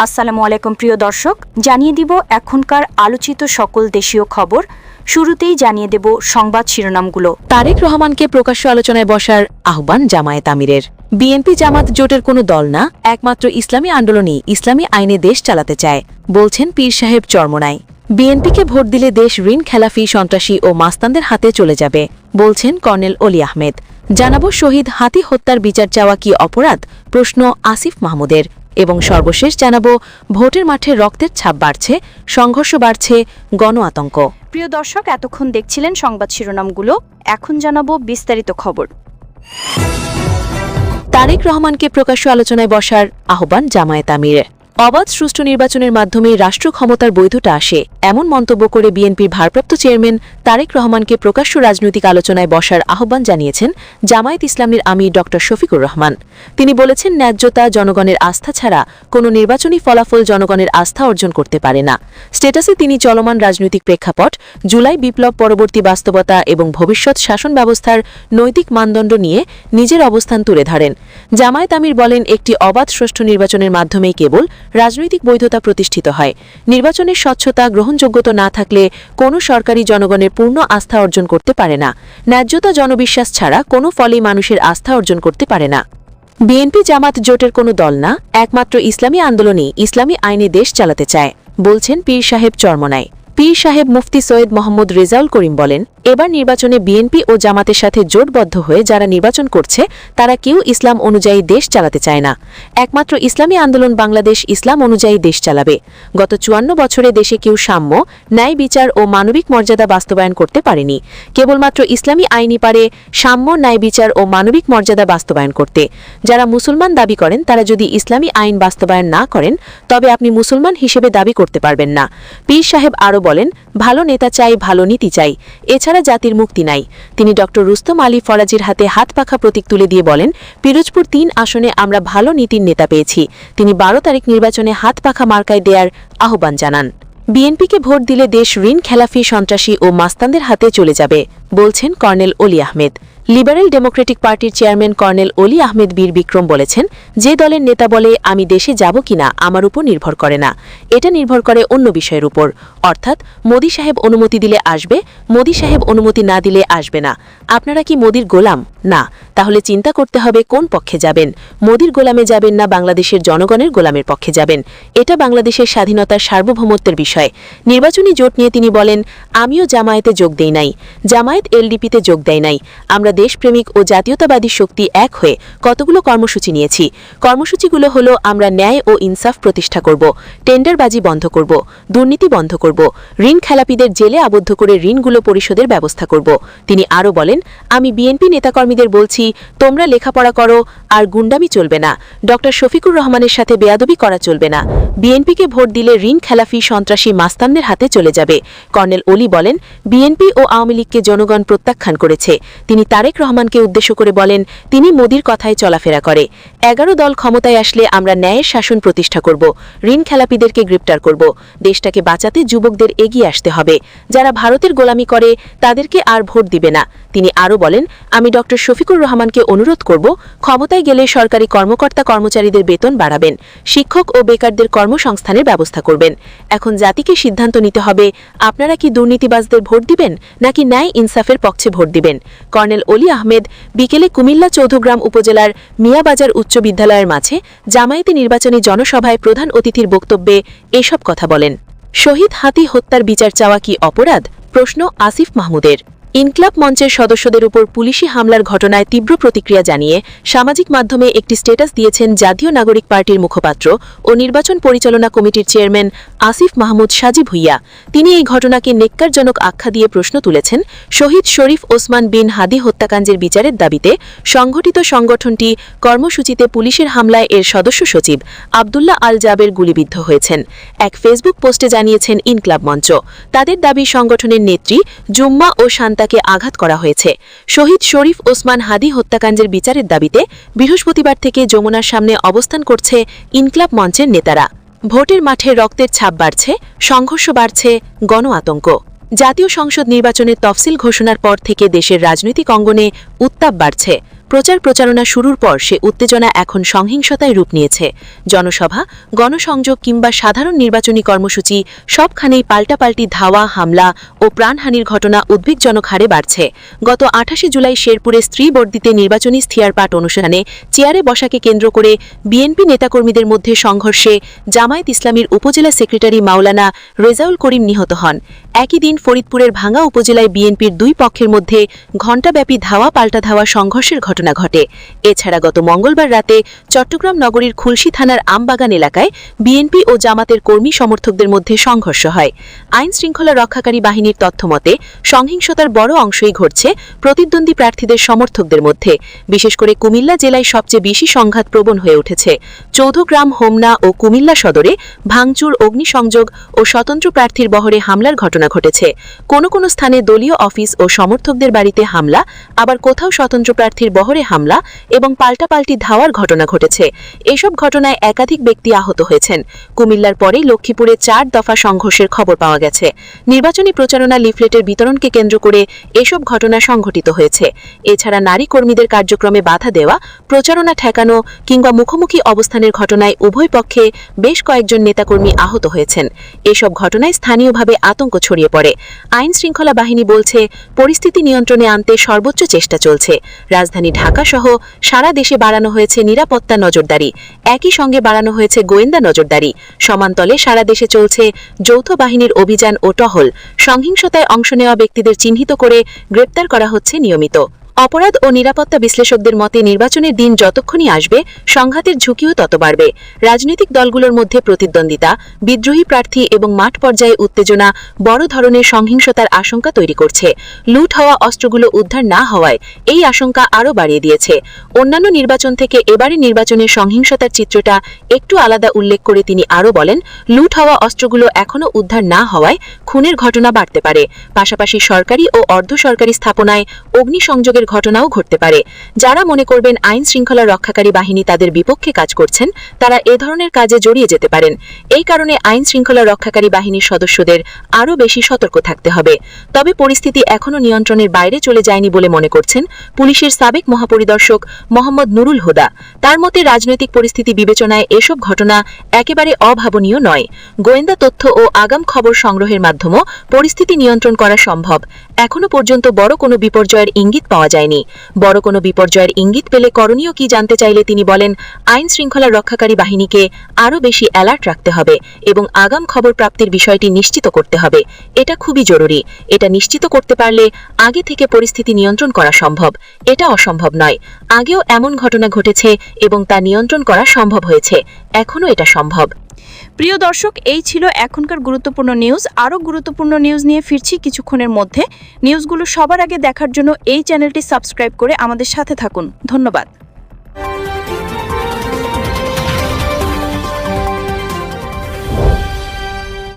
আসসালামু আলাইকুম প্রিয় দর্শক, জানিয়ে দিব এখনকার আলোচিত সকল দেশীয় খবর। শুরুতেই জানিয়ে দেব সংবাদ শিরোনামগুলো। তারেক রহমানকে প্রকাশ্য আলোচনায় বসার আহ্বান জামায়াত আমিরের। বিএনপি জামাত জোটের কোনো দল না, একমাত্র ইসলামী আন্দোলনই ইসলামী আইনে দেশ চালাতে চায়, বলছেন পীর সাহেব চরমোনাই। বিএনপিকে ভোট দিলে দেশ ঋণ খেলাফি, সন্ত্রাসী ও মাস্তানদের হাতে চলে যাবে, বলছেন কর্নেল অলি আহমেদ। জানাবো শহীদ হাতি হত্যার বিচার চাওয়া কি অপরাধ, প্রশ্ন আসিফ মাহমুদের। এবং সর্বশেষ জানাবো ভোটের মাঠে রক্তের ছাপ বাড়ছে, সংঘর্ষ বাড়ছে, গণ আতঙ্ক। প্রিয় দর্শক, এতক্ষণ দেখছিলেন সংবাদ শিরোনামগুলো, এখন জানাবো বিস্তারিত খবর। তারেক রহমানকে প্রকাশ্য আলোচনায় বসার আহ্বান জামায়াত আমিরের। অবাধ সুষ্ঠু নির্বাচনের মাধ্যমে রাষ্ট্র ক্ষমতার বৈধতা আসে, এমন মন্তব্য করে বিএনপির ভারপ্রাপ্ত চেয়ারম্যান তারেক রহমানকে প্রকাশ্য রাজনৈতিক আলোচনায় বসার আহ্বান জানিয়েছেন জামায়াত ইসলামীর আমির ড শফিকুর রহমান। তিনি বলেছেন, ন্যায্যতা, জনগণের আস্থা ছাড়া কোনো নির্বাচনী ফলাফল জনগণের আস্থা অর্জন করতে পারে না। স্ট্যাটাসে তিনি চলমান রাজনৈতিক প্রেক্ষাপট, জুলাই বিপ্লব পরবর্তী বাস্তবতা এবং ভবিষ্যৎ শাসন ব্যবস্থার নৈতিক মানদণ্ড নিয়ে নিজের অবস্থান তুলে ধরেন। জামায়াত আমির বলেন, একটি অবাধ সুষ্ঠু নির্বাচনের মাধ্যমেই কেবল রাজনৈতিক বৈধতা প্রতিষ্ঠিত হয়। নির্বাচনের স্বচ্ছতা, গ্রহণযোগ্যতা না থাকলে কোনো সরকারি জনগণের পূর্ণ আস্থা অর্জন করতে পারে না। ন্যায্যতা, জনবিশ্বাস ছাড়া কোনো ফলেই মানুষের আস্থা অর্জন করতে পারে না। বিএনপি জামাত জোটের কোনো দল না, একমাত্র ইসলামী আন্দোলনই ইসলামী আইনে দেশ চালাতে চায়, বলছেন পীর সাহেব চরমোনাই। পীর সাহেব মুফতি সৈয়দ মোহাম্মদ রেজাউল করিম বলেন, এবার নির্বাচনে বিএনপি ও জামাতের সাথে জোটবদ্ধ হয়ে যারা নির্বাচন করছে তারা কেউ ইসলাম অনুযায়ী দেশ চালাতে চায় না। একমাত্র ইসলামী আন্দোলন বাংলাদেশ ইসলাম অনুযায়ী দেশ চালাবে। গত ৫৪ বছরে দেশে কেউ সাম্য, ন্যায় বিচার ও মানবিক মর্যাদা বাস্তবায়ন করতে পারেনি। কেবলমাত্র ইসলামী আইনই পারে সাম্য, ন্যায় বিচার ও মানবিক মর্যাদা বাস্তবায়ন করতে। যারা মুসলমান দাবি করেন তারা যদি ইসলামী আইন বাস্তবায়ন না করেন তবে আপনি মুসলমান হিসেবে দাবি করতে পারবেন না। পীর সাহেব আরও বলেন, ভালো নেতা চাই, ভালো নীতি চাই, এছাড়া জাতির মুক্তি নাই। তিনি ড রুস্তম আলী ফরাজির হাতে হাত পাখা প্রতীক তুলে দিয়ে বলেন, পিরোজপুর ৩ আসনে আমরা ভালো নীতির নেতা পেয়েছি। তিনি ১২ তারিখ নির্বাচনে হাত পাখা মার্কায় দেয়ার আহ্বান জানান। বিএনপিকে ভোট দিলে দেশ ঋণ খেলাফি, সন্ত্রাসী ও মাস্তানদের হাতে চলে যাবে, বলছেন কর্নেল অলি আহমেদ। লিবারেল ডেমোক্রেটিক পার্টির চেয়ারম্যান কর্নেল অলি আহমেদ বীর বিক্রম বলেছেন, যে দলের নেতা বলে আমি দেশে যাব কিনা আমার উপর নির্ভর করে না, এটা নির্ভর করে অন্য বিষয়ের উপর। অর্থাৎ মোদি সাহেব অনুমতি দিলে আসবে, মোদি সাহেব অনুমতি না দিলে আসবে না। আপনারা কি মোদির গোলাম? না। তাহলে চিন্তা করতে হবে কোন পক্ষে যাবেন। মোদির গোলামে যাবেন না বাংলাদেশের জনগণের গোলামের পক্ষে যাবেন। এটা বাংলাদেশের স্বাধীনতার সার্বভৌমত্বের বিষয়। নির্বাচনী জোট নিয়ে তিনি বলেন, আমিও জামায়াতে যোগ দেই নাই, জামায়াত এলডিপিতে যোগ দেয় নাই। আমরা দেশপ্রেমিক ও জাতীয়তাবাদী শক্তি এক হয়ে কতগুলো কর্মসূচি নিয়েছি। কর্মসূচিগুলো হলো, আমরা ন্যায় ও ইনসাফ প্রতিষ্ঠা করব, টেন্ডারবাজি বন্ধ করব, দুর্নীতি বন্ধ করব, ঋণ খেলাপিদের জেলে আবদ্ধ করে ঋণগুলো পরিশোধের ব্যবস্থা করব। তিনি আরও বলেন, আমি বিএনপি নেতাকর্মীদের বলছি, তোমরা লেখাপড়া করো, আর গুন্ডামি চলবে না। ড শফিকুর রহমানের সাথে বেয়াদবি করা চলবে না। বিএনপিকে ভোট দিলে ঋণ খেলাফি, সন্ত্রাসী মাস্তানদের হাতে চলে যাবে। কর্নেল অলি বলেন, বিএনপি ও আওয়ামী লীগকে জনগণ প্রত্যাখ্যান করেছে। তিনি তারেক রহমানকে উদ্দেশ্য করে বলেন, তিনি মোদির কথায় চলাফেরা করে। 11 দল ক্ষমতায় আসলে আমরা ন্যায়ের শাসন প্রতিষ্ঠা করব, ঋণ খেলাপিদেরকে গ্রেপ্তার করব। দেশটাকে বাঁচাতে যুবকদের এগিয়ে আসতে হবে। যারা ভারতের গোলামি করে তাদেরকে আর ভোট দিবে না। তিনি আরও বলেন, আমি ড শফিকুর রহমানকে অনুরোধ করব, ক্ষমতায় গেলে সরকারি কর্মকর্তা কর্মচারীদের বেতন বাড়াবেন, শিক্ষক ও বেকারদের কর্মসংস্থানের ব্যবস্থা করবেন। এখন জাতিকে সিদ্ধান্ত নিতে হবে, আপনারা কি দুর্নীতিবাজদের ভোট দিবেন নাকি ন্যায় ইনসাফের পক্ষে ভোট দিবেন। কর্নেল অলি আহমেদ বিকেলে কুমিল্লা চৌধুগ্রাম উপজেলার মিয়াবাজার উচ্চ বিদ্যালয়ের মাঝে জামায়াতে নির্বাচনী জনসভায় প্রধান অতিথির বক্তব্যে এসব কথা বলেন। শহীদ হাতি হত্যার বিচার চাওয়া কি অপরাধ, প্রশ্ন আসিফ মাহমুদের। ইনকলাব মঞ্চের সদস্যদের উপর পুলিশি হামলার ঘটনায় তীব্র প্রতিক্রিয়া জানিয়ে সামাজিক মাধ্যমে একটি স্ট্যাটাস দিয়েছেন জাতীয় নাগরিক পার্টির মুখপাত্র ও নির্বাচন পরিচালনা কমিটির চেয়ারম্যান আসিফ মাহমুদ সাজি ভুইয়া। তিনি এই ঘটনাকে নেক্কারজনক আখ্যা দিয়ে প্রশ্ন তুলেছেন, শহীদ শরীফ ওসমান বিন হাদি হত্যাকাণ্ডের বিচারের দাবিতে সংগঠিত সংগঠনটি কর্মসূচিতে পুলিশের হামলায় এর সদস্য সচিব আবদুল্লাহ আল জাবের গুলিবিদ্ধ হয়েছেন। এক ফেসবুক পোস্টে জানিয়েছেন ইনকলাব মঞ্চ, তাদের দাবি সংগঠনের নেত্রী জুম্মা ও শান্তাকে আঘাত করা হয়েছে। শহীদ শরীফ ওসমান হাদি হত্যাকাণ্ডের বিচারের দাবিতে বৃহস্পতিবার থেকে যমুনার সামনে অবস্থান করছে ইনকলাব মঞ্চের নেতারা। ভোটের মাঠে রক্তের ছাপ বাড়ছে, সংঘর্ষ বাড়ছে, গণ আতঙ্ক। জাতীয় সংসদ নির্বাচনের তফসিল ঘোষণার পর থেকে দেশের রাজনৈতিক অঙ্গনে উত্তাপ বাড়ছে। প্রচারণা শুরুর পর সে উত্তেজনা এখন সহিংসতায় রূপ নিয়েছে। জনসভা, গণসংযোগ কিংবা সাধারণ নির্বাচনী কর্মসূচি সবখানেই পাল্টাপাল্টি ধাওয়া, হামলা ও প্রাণহানির ঘটনা উদ্বেগজনক হারে বাড়ছে। গত 28 জুলাই শেরপুরে স্ত্রীবর্দিতে নির্বাচনী ইশতেহার পাঠ অনুষ্ঠানে চেয়ারে বসাকে কেন্দ্র করে বিএনপি নেতাকর্মীদের মধ্যে সংঘর্ষে জামায়াত ইসলামীর উপজেলা সেক্রেটারি মাওলানা রেজাউল করিম নিহত হন। একই দিন ফরিদপুরের ভাঙ্গা উপজেলায় বিএনপির দুই পক্ষের মধ্যে ঘণ্টাব্যাপী ধাওয়া পাল্টা ধাওয়া সংঘর্ষের ঘটনা ঘটে। এছাড়া গত মঙ্গলবার রাতে চট্টগ্রাম নগরীর খুলশী থানার আমবাগান এলাকায় বিএনপি ও জামাতের কর্মী সমর্থকদের মধ্যে সংঘর্ষ হয়। আইন শৃঙ্খলা রক্ষাকারী বাহিনীর তথ্যমতে সহিংসতার বড় অংশই ঘটছে প্রতিদ্বন্দ্বী প্রার্থীদের সমর্থকদের মধ্যে। বিশেষ করে কুমিল্লা জেলায় সবচেয়ে বেশি সংঘাত প্রবণ হয়ে উঠেছে। চৌধগ্রাম, হোমনা ও কুমিল্লা সদরে ভাঙচুর, অগ্নিসংযোগ ও স্বতন্ত্র প্রার্থীর বহরে হামলার ঘটনা ঘটেছে। কোনো স্থানে দলীয় অফিস ও সমর্থকদের বাড়িতে হামলা, আবার কোথাও স্বতন্ত্র প্রার্থীর বহরে হামলা এবং পাল্টাপাল্টি ধাওয়ার ঘটনা ঘটেছে। এসব ঘটনায় একাধিক ব্যক্তি আহত হয়েছেন। কুমিল্লার পরেই লক্ষ্মীপুরে 4 দফা সংঘর্ষের খবর পাওয়া গেছে। নির্বাচনী প্রচারণা লিফলেটের বিতরণকে কেন্দ্র করে এসব ঘটনা সংঘটিত হয়েছে। এছাড়া নারী কর্মীদের কার্যক্রমে বাধা দেওয়া, প্রচারণা ঠেকানো কিংবা মুখোমুখি অবস্থানের ঘটনায় উভয় পক্ষে বেশ কয়েকজন নেতাকর্মী আহত হয়েছেন। এসব ঘটনায় স্থানীয়ভাবে আতঙ্ক ছড়িয়ে পড়ে। আইন শৃঙ্খলা বাহিনী বলছে, পরিস্থিতি নিয়ন্ত্রণে আনতে সর্বোচ্চ চেষ্টা চলছে। রাজধানী ঢাকা সহ সারা দেশে বাড়ানো হয়েছে নিরাপত্তা নজরদারি, একই সঙ্গে বাড়ানো হয়েছে গোয়েন্দা নজরদারি। সমান্তলে সারা দেশে চলছে যৌথ বাহিনীর অভিযান ও টহল। সহিংসতায় অংশ নেওয়া ব্যক্তিদের চিহ্নিত করে গ্রেপ্তার করা হচ্ছে নিয়মিত। অপরাধ ও নিরাপত্তা বিশ্লেষকদের মতে নির্বাচনের দিন যতক্ষণই আসবে সংঘাতের ঝুঁকিও তত বাড়বে। রাজনৈতিক দলগুলোর মধ্যে প্রতিদ্বন্দ্বিতা, বিদ্রোহী প্রার্থী এবং মাঠ পর্যায়ে উত্তেজনা বড় ধরনের সহিংসতার আশঙ্কা তৈরি করছে। লুট হওয়া অস্ত্রগুলো উদ্ধার না হওয়ায় এই আশঙ্কা আরও বাড়িয়ে দিয়েছে। অন্যান্য নির্বাচন থেকে এবারের নির্বাচনের সহিংসতার চিত্রটা একটু আলাদা উল্লেখ করে তিনি আরও বলেন, লুট হওয়া অস্ত্রগুলো এখনও উদ্ধার না হওয়ায় খুনের ঘটনা বাড়তে পারে। পাশাপাশি সরকারি ও অর্ধ সরকারি স্থাপনায় অগ্নিসংযোগের ঘটনাও ঘটতে পারে। যারা মনে করবেন আইন শৃঙ্খলা রক্ষাকারী বাহিনী তাদের বিপক্ষে কাজ করছেন, তারা এ ধরনের কাজে জড়িয়ে যেতে পারেন। এই কারণে আইন শৃঙ্খলা রক্ষাকারী বাহিনীর সদস্যদের আরও বেশি সতর্ক থাকতে হবে। তবে পরিস্থিতি এখনও নিয়ন্ত্রণের বাইরে চলে যায়নি বলে মনে করছেন পুলিশের সাবেক মহাপরিদর্শক মোহাম্মদ নুরুল হুদা। তার মতে রাজনৈতিক পরিস্থিতি বিবেচনায় এসব ঘটনা একেবারে অভাবনীয় নয়। গোয়েন্দা তথ্য ও আগাম খবর সংগ্রহের মাধ্যমেও পরিস্থিতি নিয়ন্ত্রণ করা সম্ভব। এখনও পর্যন্ত বড় কোনো বিপর্যয়ের ইঙ্গিত পাওয়া যায়নি। বড় কোনো বিপর্যয়ের ইঙ্গিত পেলে করণীয় কি জানতে চাইলে তিনি বলেন, আইন শৃঙ্খলা রক্ষাকারী বাহিনীকে আরও বেশি অ্যালার্ট রাখতে হবে এবং আগাম খবর প্রাপ্তির বিষয়টি নিশ্চিত করতে হবে। এটা খুবই জরুরি। এটা নিশ্চিত করতে পারলে আগে থেকে পরিস্থিতি নিয়ন্ত্রণ করা সম্ভব। এটা অসম্ভব নয়। আগেও এমন ঘটনা ঘটেছে এবং তা নিয়ন্ত্রণ করা সম্ভব হয়েছে। এখনও এটা সম্ভব। প্রিয় দর্শক, এই ছিল এখনকার গুরুত্বপূর্ণ নিউজ। আরও গুরুত্বপূর্ণ নিউজ নিয়ে ফিরছি কিছুক্ষণের মধ্যে। নিউজগুলো সবার আগে দেখার জন্য এই চ্যানেলটি সাবস্ক্রাইব করে আমাদের সাথে থাকুন। ধন্যবাদ।